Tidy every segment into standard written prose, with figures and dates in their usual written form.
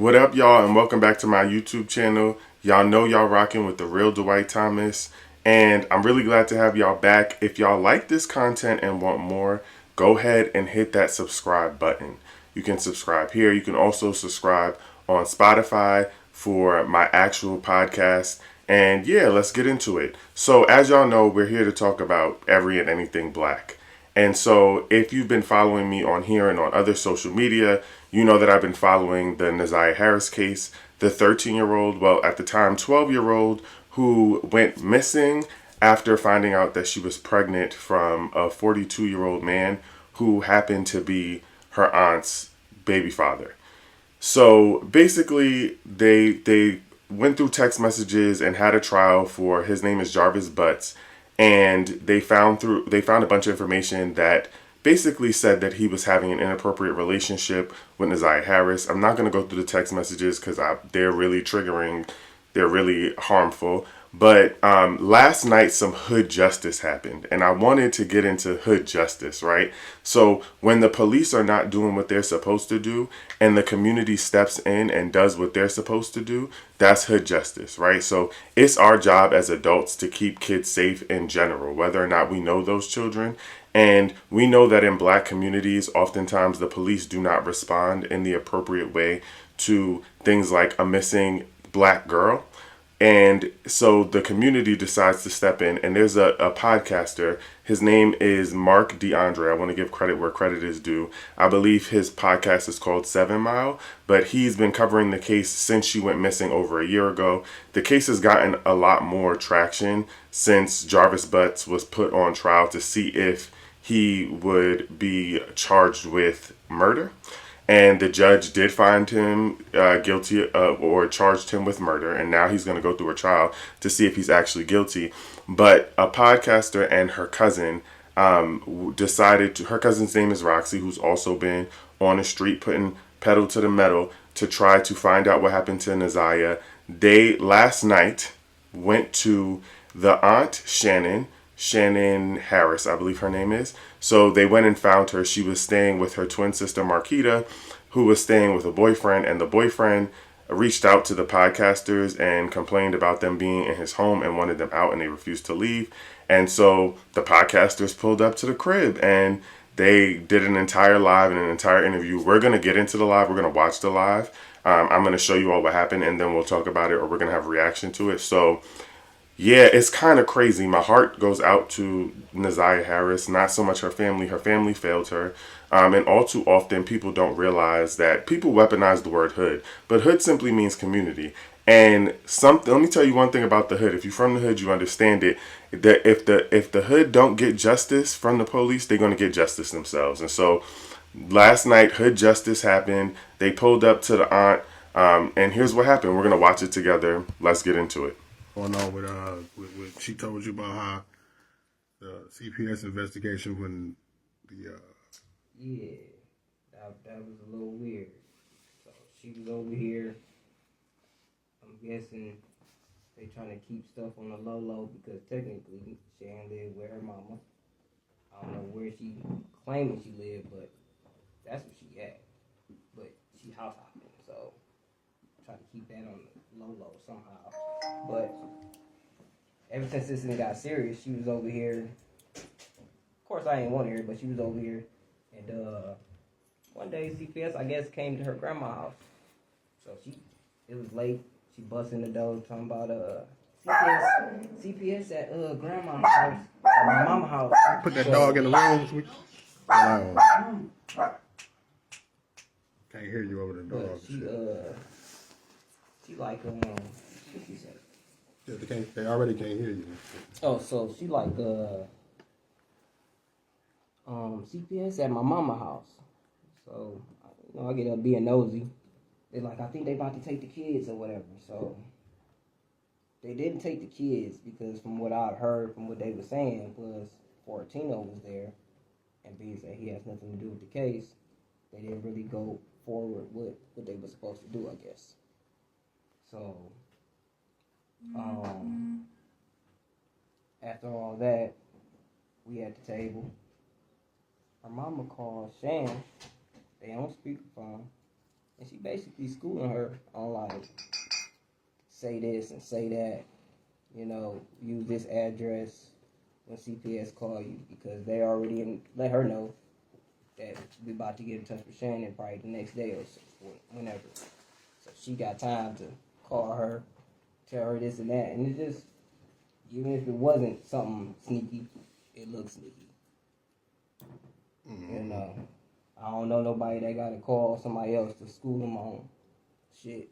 What up, y'all, and welcome back to my YouTube channel. Y'all know y'all rocking with the real Dwight Thomas, and I'm really glad to have y'all back. If y'all like this content and want more, go ahead and hit that subscribe button. You can subscribe here. You can also subscribe on Spotify for my actual podcast. And yeah, let's get into it. So, as y'all know, we're here to talk about every and anything black. And so, if you've been following me on here and on other social media, you know that I've been following the Naziah Harris case, the 13-year-old, well, at the time, 12-year-old, who went missing after finding out that she was pregnant from a 42-year-old man who happened to be her aunt's baby father. So basically, they went through text messages and had a trial for his name is Jarvis Butts, and they found a bunch of information that basically said that he was having an inappropriate relationship with Naziah Harris. I'm not going to go through the text messages because they're really triggering, they're really harmful. But last night, some hood justice happened, and I wanted to get into hood justice, right? So when the police are not doing what they're supposed to do, and the community steps in and does what they're supposed to do, that's hood justice, right? So it's our job as adults to keep kids safe in general, whether or not we know those children. And we know that in black communities, oftentimes the police do not respond in the appropriate way to things like a missing black girl. And so the community decides to step in, and there's a podcaster. His name is Mark DeAndre. I want to give credit where credit is due. I believe his podcast is called 7 Mile, but he's been covering the case since she went missing over a year ago. The case has gotten a lot more traction since Jarvis Butts was put on trial to see if he would be charged with murder. And the judge did find him guilty or charged him with murder. And now he's going to go through a trial to see if he's actually guilty. But a podcaster and her cousin decided to, her cousin's name is Roxy, who's also been on the street putting pedal to the metal to try to find out what happened to Naziah. They last night went to the aunt Shannon Harris, I believe her name is. So they went and found her. She was staying with her twin sister Marquita, who was staying with a boyfriend, and the boyfriend reached out to the podcasters and complained about them being in his home and wanted them out, and they refused to leave. And so the podcasters pulled up to the crib and they did an entire live and an entire interview. We're going to get into the live. We're going to watch the live. I'm going to show you all what happened, and then we'll talk about it, or we're going to have a reaction to it. So yeah, it's kind of crazy. My heart goes out to Naziah Harris, not so much her family. Her family failed her. And all too often, people don't realize that people weaponize the word hood, but hood simply means community. And let me tell you one thing about the hood. If you're from the hood, you understand it. That if the hood don't get justice from the police, they're going to get justice themselves. And so last night, hood justice happened. They pulled up to the aunt, and here's what happened. We're going to watch it together. Let's get into it. Going on with she told you about how the CPS investigation when the Yeah, that was a little weird. So she was over here. I'm guessing they trying to keep stuff on the low because technically she ain't live with her mama. I don't know where she claiming she lived, but that's where she at. But she house hopping, so try to keep that on the low somehow. But ever since this thing got serious, she was over here. Of course, I ain't want to hear it, but she was over here. And one day, CPS, I guess, came to her grandma's house. So it was late. She busted in the door talking about CPS at grandma's house, or my mama's house. put that dog in the room. Can't hear you over the dog. She like what she said. Yeah, they already can't hear you. Oh, so she like CPS at my mama's house. So I get up being nosy. They like, I think they about to take the kids or whatever. So they didn't take the kids because from what I've heard, from what they were saying, was Fortino was there, and B said he has nothing to do with the case. They didn't really go forward with what they were supposed to do, I guess. So after all that, we at the table. Her mama called Shan. They on speakerphone. and she basically schooling her on like say this and say that. Use this address when CPS call you because they already let her know that we about to get in touch with Shannon probably the next day or so, whenever. So she got time to call her, tell her this and that, and it just even if it wasn't something sneaky, it looks sneaky. Mm-hmm. I don't know nobody that got to call somebody else to school them on shit,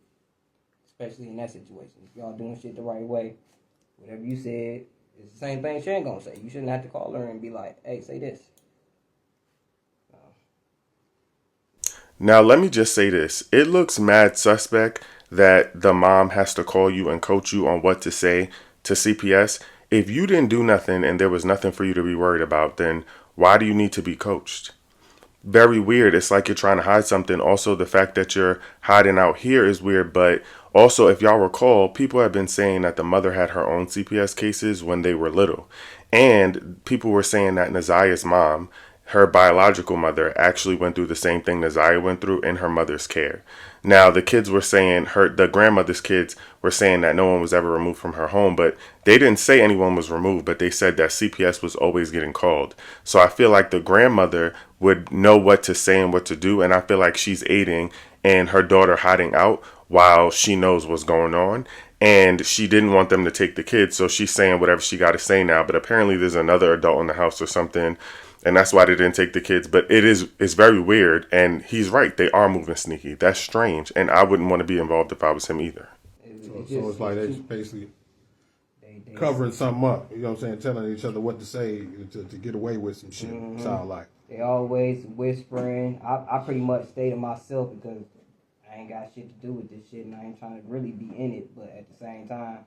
especially in that situation. If y'all doing shit the right way, whatever you said, it's the same thing Shan gonna say. You shouldn't have to call her and be like, hey, say this. Now, let me just say this. It looks mad suspect that the mom has to call you and coach you on what to say to CPS. If you didn't do nothing and there was nothing for you to be worried about, then why do you need to be coached? Very weird. It's like you're trying to hide something. Also, the fact that you're hiding out here is weird. But also, if y'all recall, people have been saying that the mother had her own CPS cases when they were little. And people were saying that Nazia's mom, her biological mother, actually went through the same thing Nazia went through in her mother's care. Now, the kids were saying, the grandmother's kids were saying that no one was ever removed from her home, but they didn't say anyone was removed, but they said that CPS was always getting called. So I feel like the grandmother would know what to say and what to do, and I feel like she's aiding in her daughter hiding out while she knows what's going on. And she didn't want them to take the kids, so she's saying whatever she got to say now. But apparently there's another adult in the house or something, and that's why they didn't take the kids. But it's very weird, and he's right. They are moving sneaky. That's strange, and I wouldn't want to be involved if I was him either. So it's like they just basically covering something up. You know what I'm saying? Telling each other what to say to get away with some shit. Mm-hmm. Sound like they always whispering. I pretty much stay to myself because I ain't got shit to do with this shit, and I ain't trying to really be in it. But at the same time,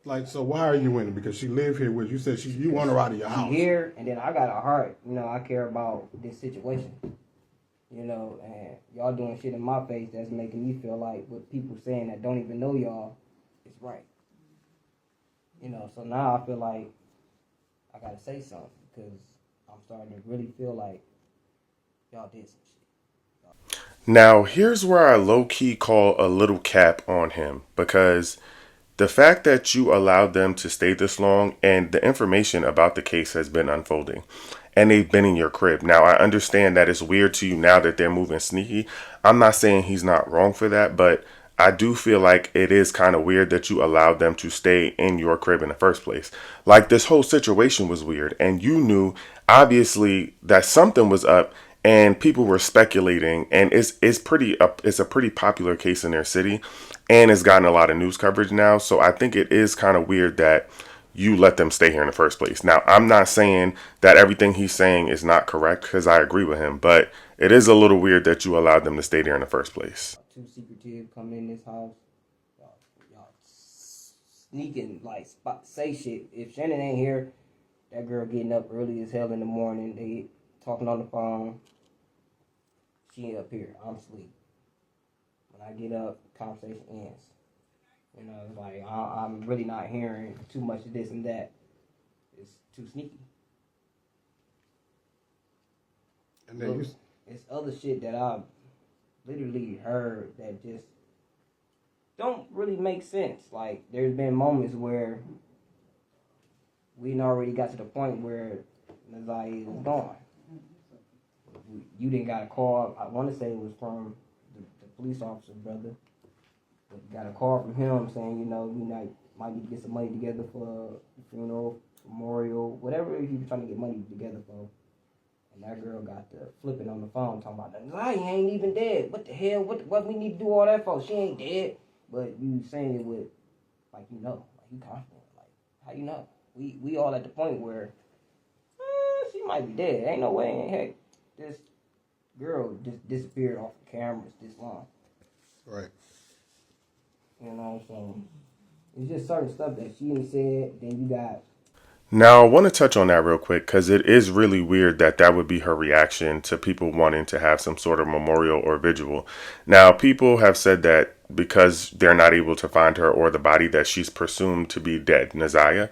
like, so why are you in it? Because she live here with you. Said you want her out of your house. She here, and then I got a heart. I care about this situation. And y'all doing shit in my face that's making me feel like what people saying that don't even know y'all is right. So now I feel like I gotta say something because I'm starting to really feel like y'all did some shit. Now, here's where I low-key call a little cap on him, because the fact that you allowed them to stay this long and the information about the case has been unfolding and they've been in your crib. Now, I understand that it's weird to you now that they're moving sneaky. I'm not saying he's not wrong for that, but I do feel like it is kind of weird that you allowed them to stay in your crib in the first place. Like, this whole situation was weird, and you knew obviously that something was up, and people were speculating, and it's a pretty popular case in their city, and it's gotten a lot of news coverage now. So I think it is kind of weird that you let them stay here in the first place. Now, I'm not saying that everything he's saying is not correct, because I agree with him, but it is a little weird that you allowed them to stay there in the first place. Too secretive coming in this house. Y'all sneaking, like, say shit. If Shannon ain't here, that girl getting up early as hell in the morning. They talking on the phone. She ain't up here. I'm asleep. When I get up, conversation ends. It's like I'm really not hearing too much of this and that. It's too sneaky. And then it's other shit that I've literally heard that just don't really make sense. Like, there's been moments where we already got to the point where Nazia was gone. You didn't got a call. I want to say it was from the police officer, brother. But got a call from him saying, we might need to get some money together for the funeral, memorial, whatever he was trying to get money together for. And that girl got the flipping on the phone talking about, Nazia ain't even dead. What the hell? What we need to do all that for? She ain't dead. But you saying it with, like, you confident. Like, how you know? We all at the point where she might be dead. Ain't no way. Heck, this girl just disappeared off the cameras this long. Right. So it's just certain stuff that she ain't said. Then you got. Now, I want to touch on that real quick because it is really weird that would be her reaction to people wanting to have some sort of memorial or vigil. Now, people have said that because they're not able to find her or the body, that she's presumed to be dead, Nazia.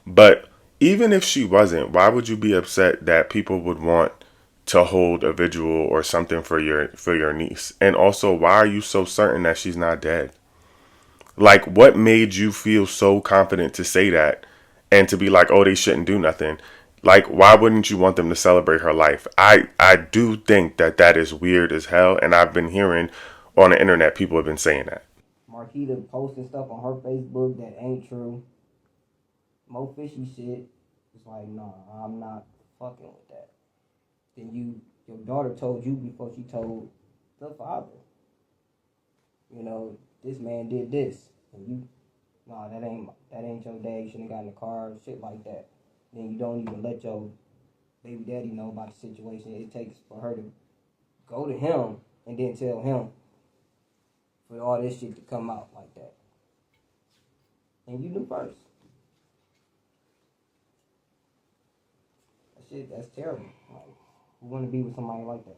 But even if she wasn't, why would you be upset that people would want to hold a vigil or something for your niece? And also, why are you so certain that she's not dead? Like, what made you feel so confident to say that and to be like, oh, they shouldn't do nothing? Like, why wouldn't you want them to celebrate her life? I do think that that is weird as hell, and I've been hearing on the internet people have been saying that. Marquita posting stuff on her Facebook that ain't true. More fishy shit. It's like, nah, I'm not fucking with that. Then your daughter told you before she told the father. You know, this man did this, and you, nah, that ain't your dad. You shouldn't have got in the car, shit like that. Then you don't even let your baby daddy know about the situation. It takes for her to go to him and then tell him for all this shit to come out like that. And you knew first. That shit, that's terrible. Like, who want to be with somebody like that?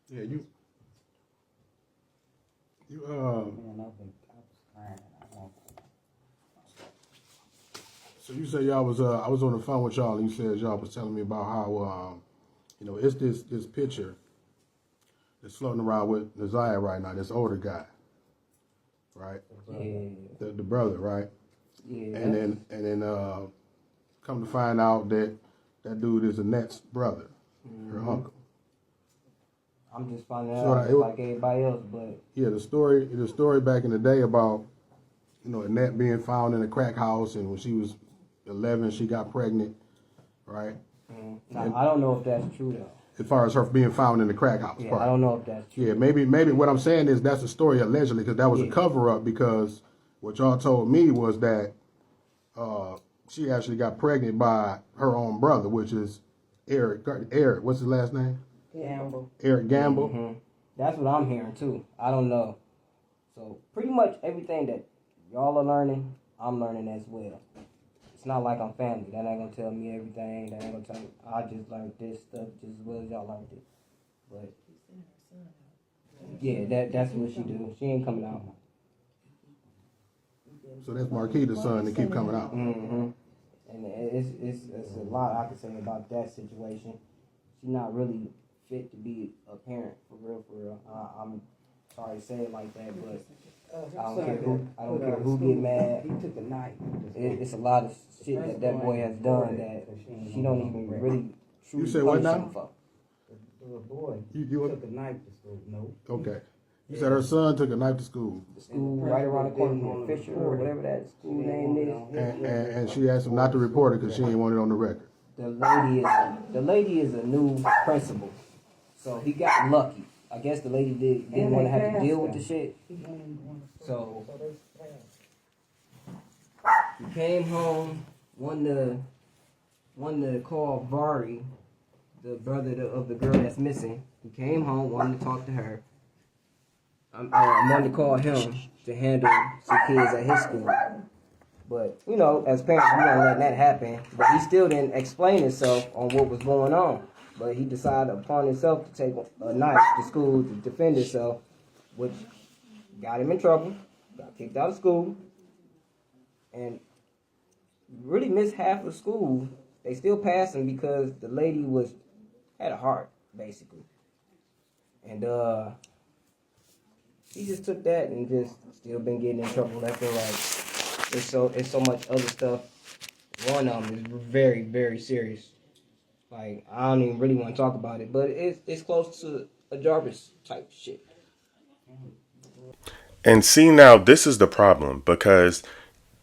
Yeah, you Man, I was crying. so you say y'all was I was on the phone with y'all and you said y'all was telling me about how it's this picture that's floating around with Naziah right now, this older guy. Right? Yeah. The brother, right? Yeah. And then come to find out that dude is Annette's brother, her uncle. I'm just finding out So, just like everybody else, but Yeah, the story back in the day about, Annette being found in a crack house, and when she was 11, she got pregnant, right? now, I don't know if that's true though. As far as her being found in the crack house Yeah, part. I don't know if that's true. Yeah, maybe what I'm saying is that's a story allegedly, because that was a cover up, because what y'all told me was that she actually got pregnant by her own brother, which is Eric, what's his last name? Gamble. Eric Gamble. Mm-hmm. That's what I'm hearing too. I don't know. So pretty much everything that y'all are learning, I'm learning as well. It's not like I'm family. That ain't gonna tell me everything. That ain't gonna tell me. I just learned this stuff just as well as y'all learned it. But yeah, that's what she do. She ain't coming out. So that's Marquita's son that keep coming out. Mm-hmm. And it's a lot I can say about that situation. She's not really fit to be a parent for real. I'm sorry to say it like that, but I don't care who get mad. He took a knife. It's a lot of shit that boy has done that she don't even really truly You said what punish now? him for. The boy You took a knife to school. No. okay? You said her son took a knife to school, The school right around the corner from Fisher or whatever that school name is. and she asked him not to report it because she didn't want it on the record. The lady is a new principal, so he got lucky. I guess the lady didn't want to have to deal with the shit. So he came home, wanted to call Vari, the brother of the girl that's missing. He came home, wanted to talk to her. I wanted to call him to handle some kids at his school. But, as parents, we don't let that happen. But he still didn't explain himself on what was going on. But he decided upon himself to take a knife to school to defend himself, which got him in trouble, got kicked out of school, and really missed half of school. They still passed him because the lady had a heart, basically. And he just took that and just still been getting in trouble left and right. It's so much other stuff. One of them is very, very serious. Like, I don't even really want to talk about it, but it's close to a Jarvis type shit. And see, now this is the problem, because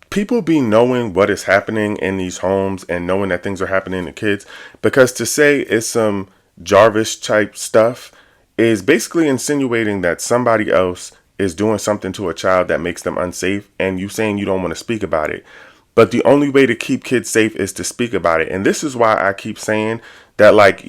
people be knowing what is happening in these homes and knowing that things are happening to kids, because to say it's some Jarvis type stuff is basically insinuating that somebody else is doing something to a child that makes them unsafe, and you saying you don't want to speak about it. But the only way to keep kids safe is to speak about it. And this is why I keep saying that, like,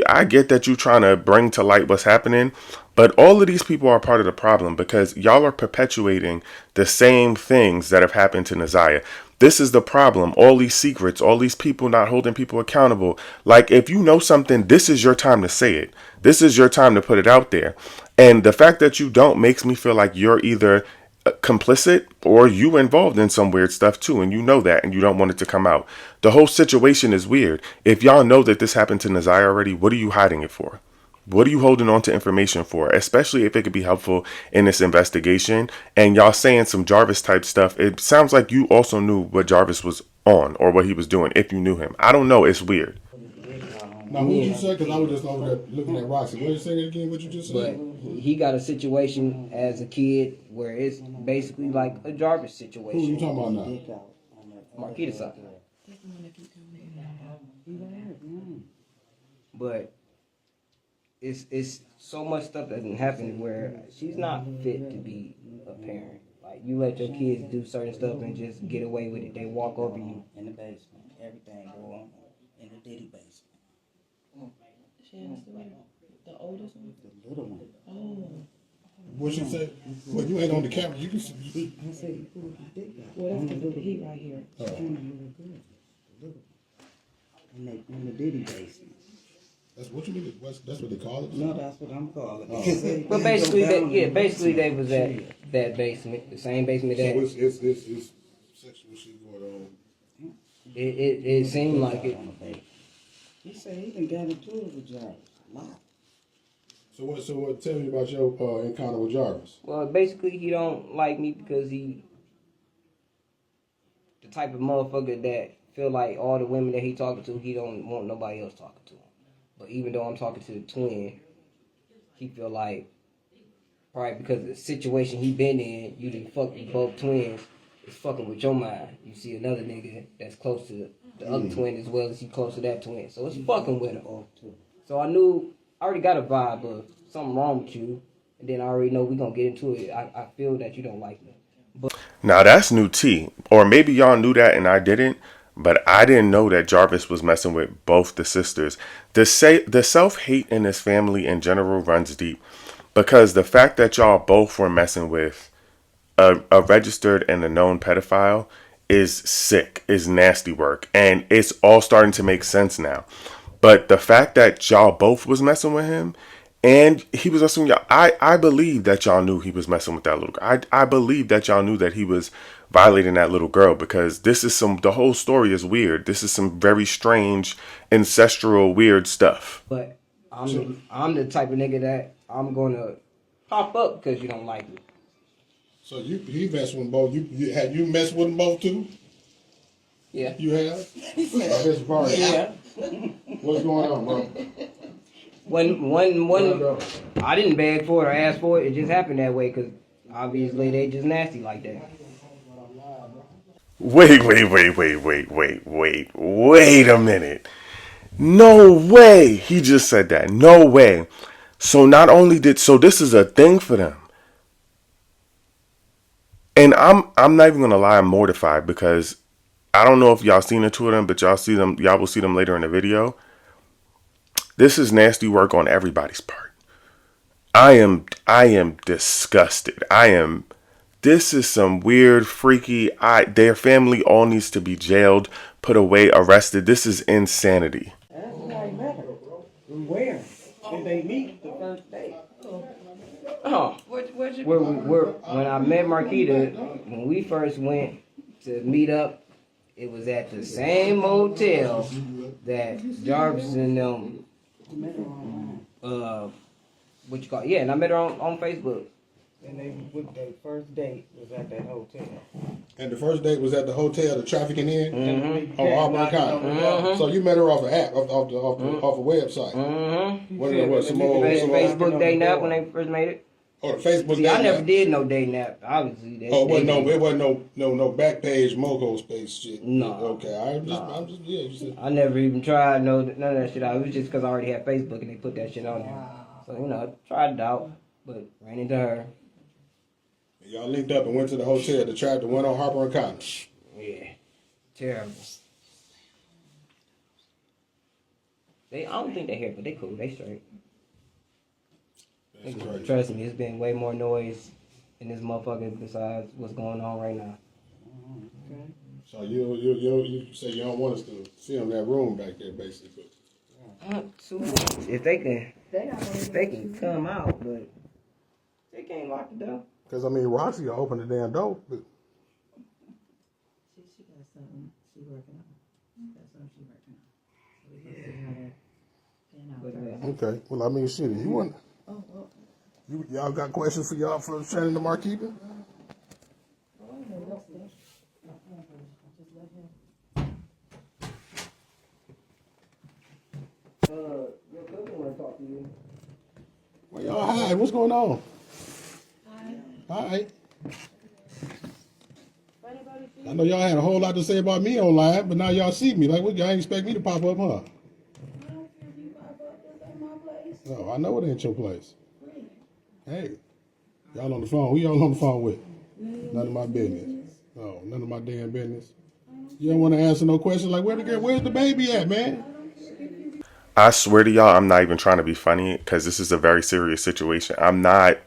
I get that you're trying to bring to light what's happening, but all of these people are part of the problem, because y'all are perpetuating the same things that have happened to Naziah. This is the problem. All these secrets, all these people not holding people accountable. Like, if you know something, this is your time to say it. This is your time to put it out there. And the fact that you don't makes me feel like you're either complicit or you involved in some weird stuff too, and you know that, and you don't want it to come out. The whole situation is weird. If y'all know that this happened to Nazai already, what are you hiding it for? What are you holding on to information for? Especially if it could be helpful in this investigation. And y'all saying some Jarvis type stuff. It sounds like you also knew what Jarvis was on or what he was doing if you knew him. I don't know. It's weird. Now, what you say? Because I was just over there looking at Roxy. What you say again? What you just But said? he got a situation as a kid where it's basically like a Jarvis Who you situation. talking about now? Dick out on that. Marquita's son. But it's so much stuff that doesn't happen where she's not fit to be a parent. Like, you let your kids do certain stuff and just get away with it. They walk over you. In the basement. Everything go on in the Diddy basement. The oldest one? The little one. Oh. What you say? Well, you ain't on the camera. You can see. I said you pulled the dick out. Well, that's the he right here. Oh. The little girl. The little one. In the Diddy basement. That's what you mean. That's what they call it. No, that's what I'm calling Oh. it. But basically, basically they was at that basement, the same basement So that it's sexual shit going on. it seemed like it. He said he done got into it with Jarvis. A lot. So what? Tell me about your encounter with Jarvis. Well, basically, he don't like me because he the type of motherfucker that feel like all the women that he talking to, he don't want nobody else talking to him. But even though I'm talking to the twin, he feel like probably because of the situation he been in, you done fuck with both twins, it's fucking with your mind. You see another nigga that's close to the other twin as well as he close to that twin, so it's fucking with him. So I already got a vibe of something wrong with you, and then I already know we gonna get into it. I feel that you don't like me. But Now that's new tea. Or maybe y'all knew that and I didn't. But I didn't know that Jarvis was messing with both the sisters. The self-hate in this family in general runs deep. Because the fact that y'all both were messing with a registered and a known pedophile is sick, is nasty work. And it's all starting to make sense now. But the fact that y'all both was messing with him and he was messing with y'all, I believe that y'all knew he was messing with that little girl. I believe that y'all knew that he was violating that little girl, because the whole story is weird. This is some very strange, ancestral, weird stuff. But I'm the type of nigga that I'm gonna pop up because you don't like me. So he messed with them both. You messed with them both too? Yeah. You have? This part. Yeah. What's going on, bro? When I didn't beg for it or ask for it, it just happened that way because obviously they just nasty like that. Wait a minute. No way. He just said that. No way. So this is a thing for them. And I'm not even gonna lie, I'm mortified because I don't know if y'all seen the two of them, but y'all will see them later in the video. This is nasty work on everybody's part. I am disgusted. This is some weird, freaky, their family all needs to be jailed, put away, arrested. This is insanity. That's how I met her. Where? Did they meet the first day? Oh, when I met Marquita, when we first went to meet up, it was at the same motel that Jarvis and them, what you call it? Yeah, and I met her on Facebook. And their first date was at that hotel. And the first date was at the hotel, the trafficking in? Mm-hmm. Oh, Auburn County. Mm-hmm. So you met her off an app, off a website. Mm-hmm. What, some old Facebook dating app when they first made it. Oh, the Facebook See, I dating never app. did no dating app. Obviously, Oh, it wasn't no back page mogo space shit. No. Okay, I'm just yeah. I never even tried none of that shit out. It was just because I already had Facebook and they put that shit on there. So I tried it out, but ran into her. Y'all linked up and went to the hotel to try the one on Harper and Cotton. Yeah, terrible. I don't think they here, but they cool. They straight. That's crazy. Trust me, it's been way more noise in this motherfucker besides what's going on right now. Okay. So you say you don't want us to film that room back there, basically. If they can come out, but they can't lock the door. Because, I mean, Roxy will open the damn door. But She got something she working on. She got something she working on. So we can see how that pan out. okay. Well, I mean, shit. You want... Oh, well. Y'all got questions for y'all for Shannon the Marquita? Just let him. Your cousin want to talk to you. Well, y'all, hi. What's going on? Hi. I know y'all had a whole lot to say about me online, but now y'all see me. Like, what? Y'all ain't expect me to pop up, huh? I don't care if you pop up. This ain't my place. No, I know it ain't your place. Hey, y'all on the phone. Who y'all on the phone with? None of my business. No, none of my damn business. You don't want to answer no questions like, where's the baby at, man? I swear to y'all, I'm not even trying to be funny because this is a very serious situation. I'm not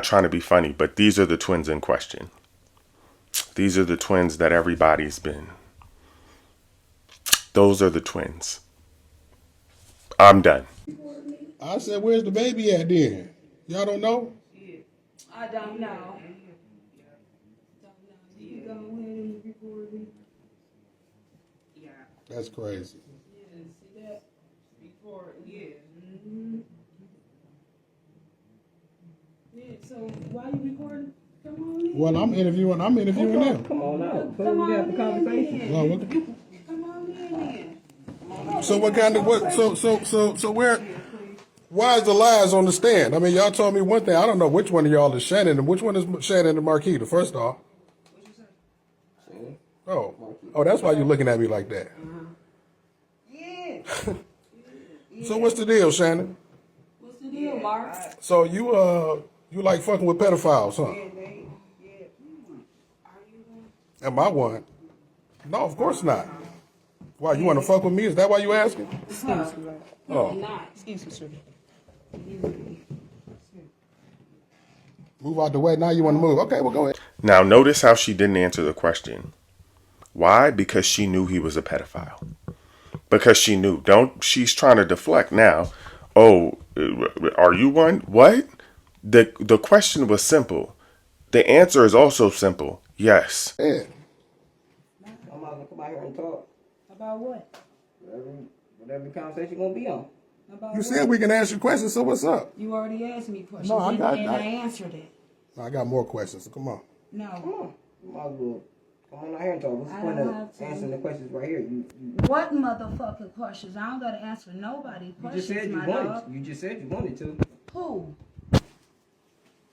trying to be funny, but these are the twins in question. These are the twins that everybody's been. Those are the twins. I'm done. I said, where's the baby at then? Y'all don't know? I don't know. You go ahead and record me. Yeah. That's crazy. Yeah, see that? Before, yeah. Yeah, so why you recording? Come on in. Well, I'm interviewing them. Come on out. Come we on have a in conversation. then. Well, Come on in then. so what kind of so where? Why is the lies on the stand? I mean, y'all told me one thing. I don't know which one of y'all is Shannon and which one is Shannon and Marquita. First off. Oh, that's why you're looking at me like that. Yeah. So what's the deal, Shannon? What's the deal, Mark? So you like fucking with pedophiles, huh? Am I one? No, of course not. Why, you want to fuck with me? Is that why you asking? Oh. Not. Excuse me, sir. Move out the way. Now you want to move. Okay, well, go ahead. Now, notice how she didn't answer the question. Why? Because she knew he was a pedophile. Because she knew. She's trying to deflect now. Oh, are you one? What? The question was simple. The answer is also simple. Yes. Yeah. I'm not gonna come out here and talk. About what? Whatever the conversation gonna be on. About You what? said we can ask you questions, so what's up? You already asked me questions, No, I and I answered it. I got more questions, so come on. Come No. on. You might as well come on out here and talk. What's the I point don't of have to. answering the questions right here? You What motherfucking questions? I don't gotta answer nobody's just questions, said you my wanted. dog. You just said you wanted to. Who?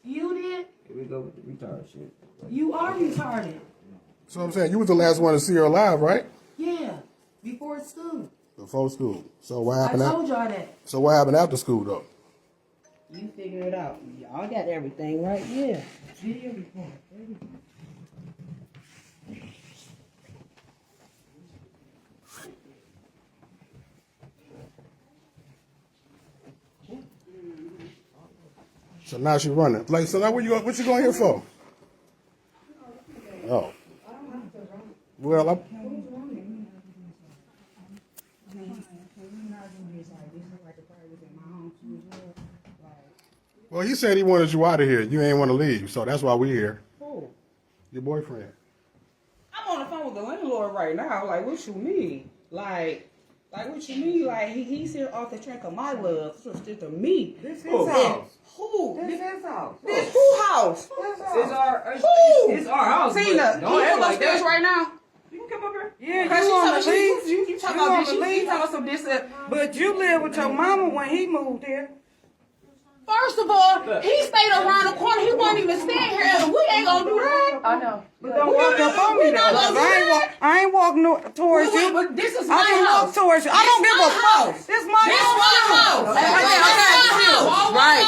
You did? Here we go with the retard shit. You are retarded. So I'm saying, you was the last one to see her alive, right? Yeah. Before school. Before school. So what I happened? told y'all that. So what happened after school, though? You figure it out. Y'all got everything right. Yeah. Video report. So now she's running. Like, so now what you going here for? Oh. Well, I'm... Well, he said he wanted you out of here. You ain't want to leave, so that's why we here. Who? Your boyfriend. I'm on the phone with the landlord right now. Like, what you mean? Like what you mean? Like, he's here off the track of my love, sister to me. This Who? his house. Who? This his house. This who house? It's our house. Tina, but can don't you act come like upstairs that. right now? You can come up here. Yeah, Cause you want to leave? you talking You about wanna this, you leave? talking about some this. But you lived with your mama when he moved here. First of all, he stayed around the corner. He wasn't even staying here, and we ain't gonna do that. I know. But don't walk up on me, though. 'Cause I ain't walking towards you. But this is my I can house. walk towards you. I don't give a fuck. This is my This house. my house. Right.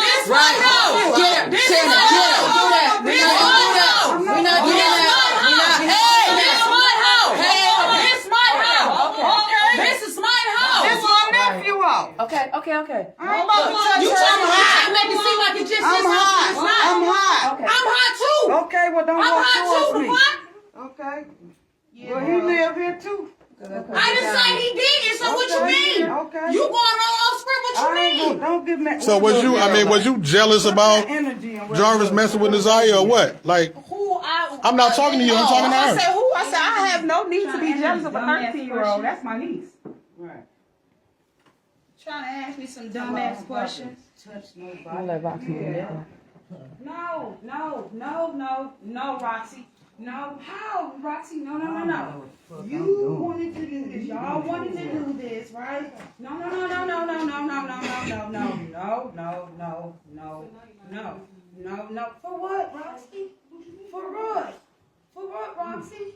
Get him. Shannon, get him. Do that. We're not doing that. We're not doing that. Hey, this is my house. Hey, this is my house. Okay. This is my house. This is my nephew out. Okay. I ain't about to touch You her. trying to make it seem like it's just I'm his house. hot. It's not. I'm hot. I'm hot too. Okay, well, don't I'm walk hot towards too. me. The what? Okay. Well, he live here too. I didn't say he didn't, so what you mean? Okay. You going on off script, what you mean? Don't get mad. So was you? I mean, was you jealous about Jarvis messing with Nasiah or what? Like, I'm not talking to you. I'm talking to her. I said who? I said I have no need to be jealous of a 13-year-old. That's my niece. Right. Trying to ask me some dumbass questions. Touch nobody. I'm like Roxy. No, Roxy. No, how, Roxy? No. You wanted to do this. Y'all wanted to do this, right? No. For what, Roxy? For what? For what, Roxy?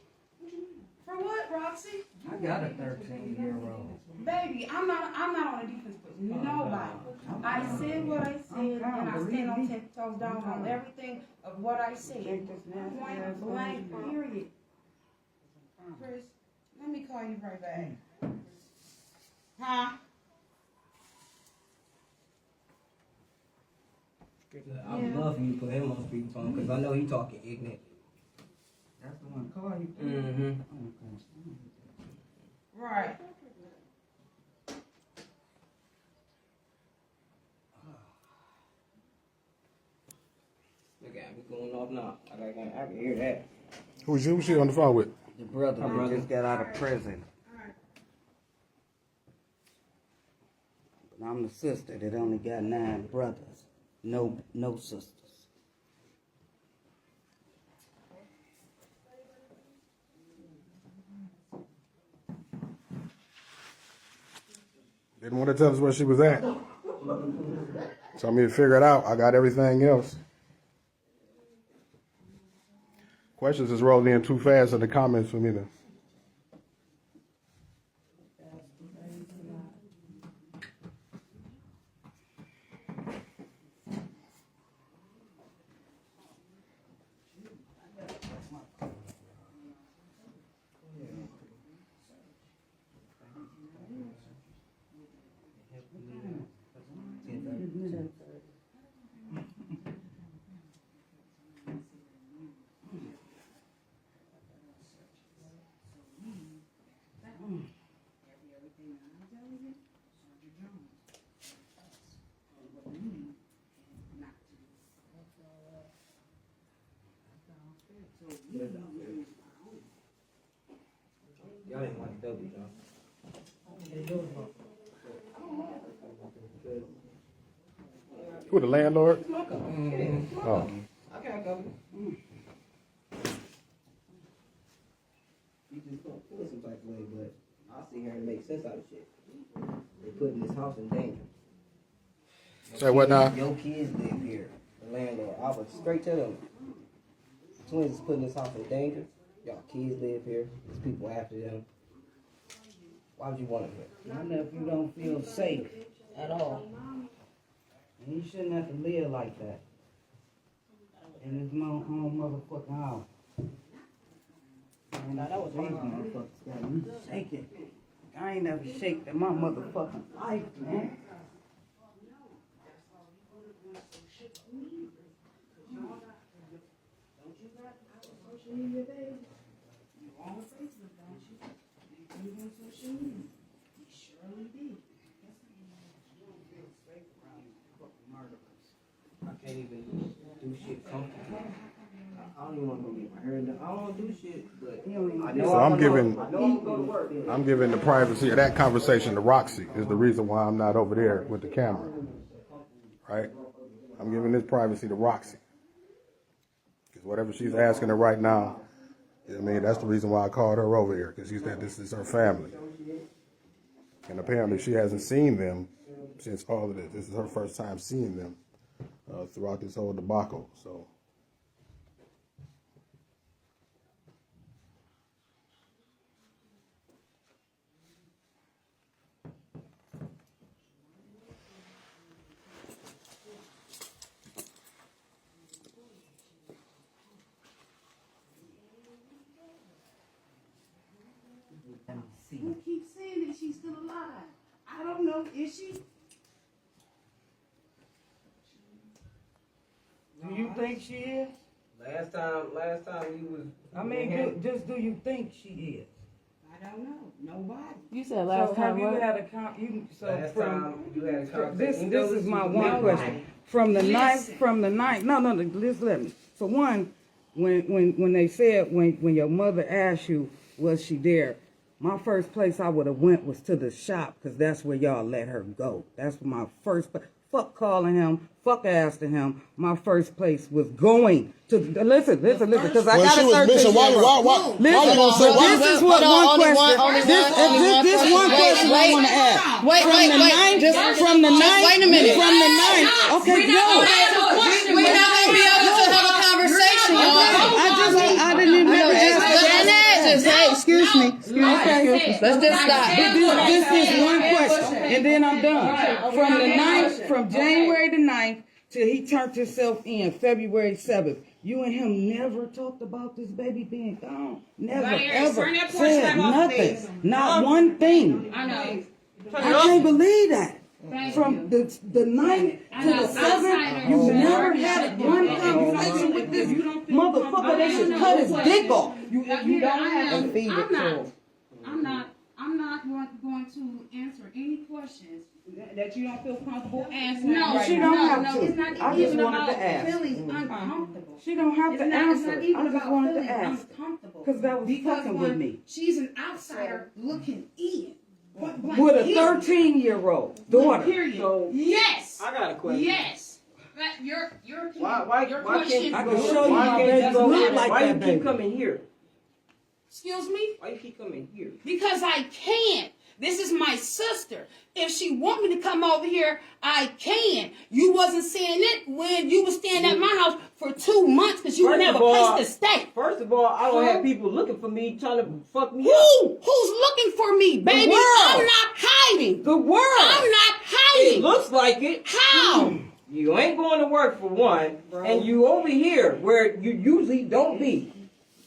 For what, Roxy? I got a 13-year-old. Baby, I'm not on the defense with nobody. I said what I said, and I stand on 10 toes down on everything of what I said. Point blank, period. Chris, let me call you right back. Huh? I'm bluffing you put him on speakerphone because I know he talking ignorant. That's the one call you. Mm-hmm. Right. Look at me going off now. I can hear that. Who's she on the phone with? The brother. My brother just got out of prison. But I'm the sister that only got 9 brothers. No sisters. Didn't want to tell us where she was at. Told me to figure it out. I got everything else. Questions is rolling in too fast in the comments for me to. Y'all ain't like W, John. Who, the landlord? Oh. I can't go. You just gonna feel some type of way, but I sit here and make sense out of shit. They putting this house in danger. Say what now? Your kids live here. The landlord. I was straight to them. Twins is putting this house in danger. Y'all kids live here. There's people after them. Why would you want them here? My nephew don't feel safe at all. And he shouldn't have to live like that. In his own motherfucking house. And that was these motherfuckers got me shaking. I ain't never shaken in my motherfucking life, man. I can't even do shit comfortable. I don't even want to get my hair done. I don't want to do shit, but I know So I'm I giving- know I'm going to work. I'm giving the privacy of that conversation to Roxy is the reason why I'm not over there with the camera. Right? I'm giving this privacy to Roxy. Because whatever she's asking her right now, I mean, that's the reason why I called her over here. Because she said this is her family. And apparently she hasn't seen them since all of this. This is her first time seeing them throughout this whole debacle. So. You keep saying that she's still alive. I don't know. Is she? Do you think she is? Last time you was. I mean, just do you think she is? I I don't know. Nobody. You said So last have time you what? had a so Last from time you had a this conversation. this is my one Nobody. question. From the ninth. No, just let me. For one, when they said when your mother asked you was she there, my first place I would have went was to the shop because that's where y'all let her go. That's my first. Fuck calling him. Fuck asking him. My first place was going to listen because I When got she a was certain. missing, why you gonna say why? This is what one question. This one question I want to ask. Wait, From the ninth. wait a minute. From the ninth. Okay, go. We're not gonna be able to have a conversation, y'all. I didn't even never ask Just hey, excuse me. Let's just stop. This is one question, and then I'm done. From January the 9th till he turned himself in February 7th. You and him never talked about this baby being gone. Never, ever said nothing. Not one thing. I know. I can't believe that. From the 9th to the 7th, you never had one conversation with this motherfucker that should cut his dick off. You don't have And feed it to him. I'm not going to answer any questions. That you don't feel comfortable answering. No, She don't have no, to. it's not I just even wanted about to ask. feeling uncomfortable. She don't have It's to not, answer. it's not even I just about wanted feeling to ask. uncomfortable. 'Cause that was because fucking with when me. She's an outsider looking in. Point blank, With a period. 13-year-old daughter. Period. So, Yes. I got a question. Yes. But your Why question. can't I can show you my baby you go go look like Why you that keep baby. coming here? Excuse me? Why you keep coming here? Because I can. This is my sister. If she want me to come over here, I can. You wasn't saying it when you was staying at my house for 2 months because you didn't have a place to stay. First of all, I don't have people looking for me trying to fuck me up. Who's looking for me, baby? world. I'm not hiding. The world. I'm not It hiding. looks like it. How? You ain't going to work for one, and you over here where you usually don't be.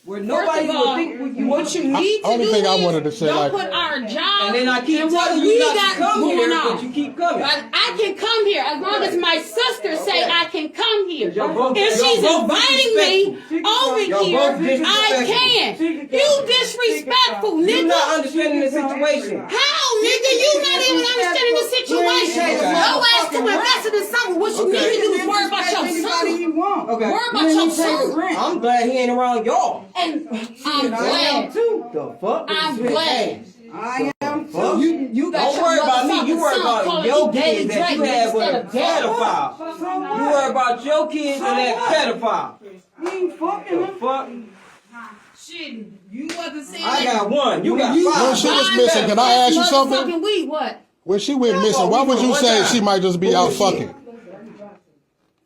Where nobody First of all, would think you what you need to Only do thing I is wanted to say, don't like- put our job And then I keep and what telling we you not got to come going here, on. but you keep coming. But I can come here as long as my sister say I can come here. Y'all both- If y'all she's both inviting me disrespectful. over Y'all here, both I disrespectful. can. You disrespectful, You're nigga. not understanding the situation. How, nigga? You not even understanding the situation. Okay. Your ass to invested in something. What you need to do is worry about your Anybody son. you want. Okay. Worry about your son. I'm glad he ain't around y'all. And I'm glad. The fuck? I'm glad. I am Fuck. too. You got Don't worry about me. You worry about your kids kids that you have with a pedophile. You worry about your kids and that pedophile. You ain't fucking The him. fuck? Shit, you wasn't saying I that. got one. You got When five. she was missing, can I ask you something? Motherfucking weed, what? When she went missing, why would you say she might just be out fucking?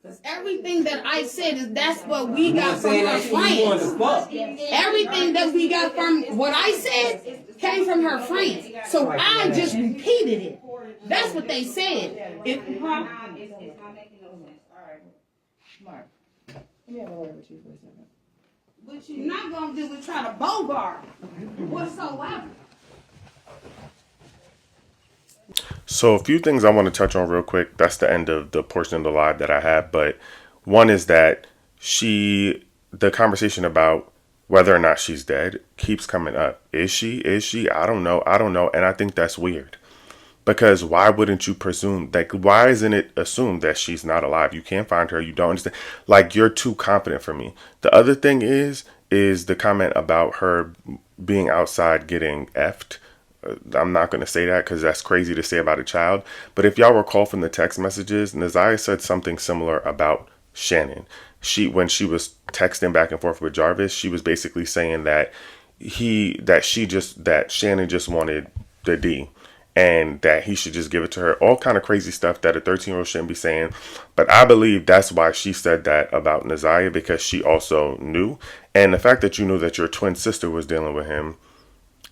Because everything that I said is that's what we I'm got not from saying her that she wanted friends. to fuck. Everything that we got from what I said came from her friends. So I just repeated it. That's what they said. If, It's not making no sense. All right. Let me have a word with you for a second. what you're not going to do is try to bogart whatsoever. So a few things I want to touch on real quick. That's the end of the portion of the live that I had. But one is that the conversation about whether or not she's dead keeps coming up. Is she? I don't know. And I think that's weird. Because why wouldn't you presume, like, why isn't it assumed that she's not alive? You can't find her. You don't understand. Like, you're too confident for me. The other thing is the comment about her being outside getting effed. I'm not going to say that because that's crazy to say about a child. But if y'all recall from the text messages, Naziah said something similar about Shannon. When she was texting back and forth with Jarvis, she was basically saying that Shannon just wanted the D and that he should just give it to her. All kind of crazy stuff that a 13-year-old shouldn't be saying. But I believe that's why she said that about Naziah, because she also knew. And the fact that you knew that your twin sister was dealing with him,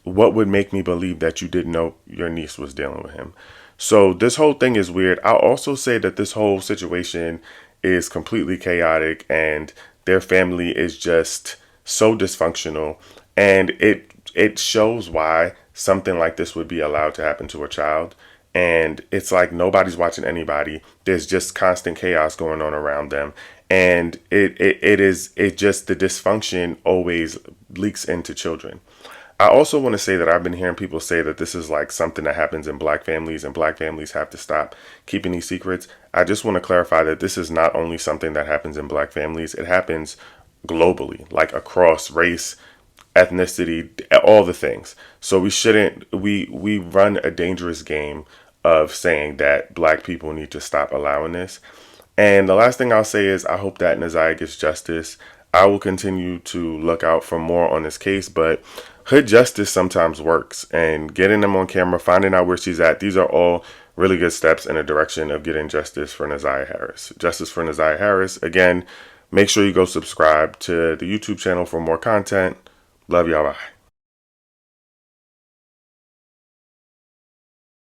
what would make me believe that you didn't know your niece was dealing with him? So this whole thing is weird. I'll also say that this whole situation is completely chaotic and their family is just so dysfunctional. And it shows why something like this would be allowed to happen to a child. And it's like nobody's watching anybody. There's just constant chaos going on around them. And it just the dysfunction always leaks into children. I also want to say that I've been hearing people say that this is like something that happens in black families and black families have to stop keeping these secrets. I just want to clarify that this is not only something that happens in black families, it happens globally, like across race, ethnicity, all the things. So we shouldn't, we run a dangerous game of saying that black people need to stop allowing this. And the last thing I'll say is I hope that Naziah gets justice. I will continue to look out for more on this case, but hood justice sometimes works. And getting them on camera, finding out where she's at, these are all really good steps in the direction of getting justice for Naziah Harris. Justice for Naziah Harris. Again, make sure you go subscribe to the YouTube channel for more content. Love y'all. Bye.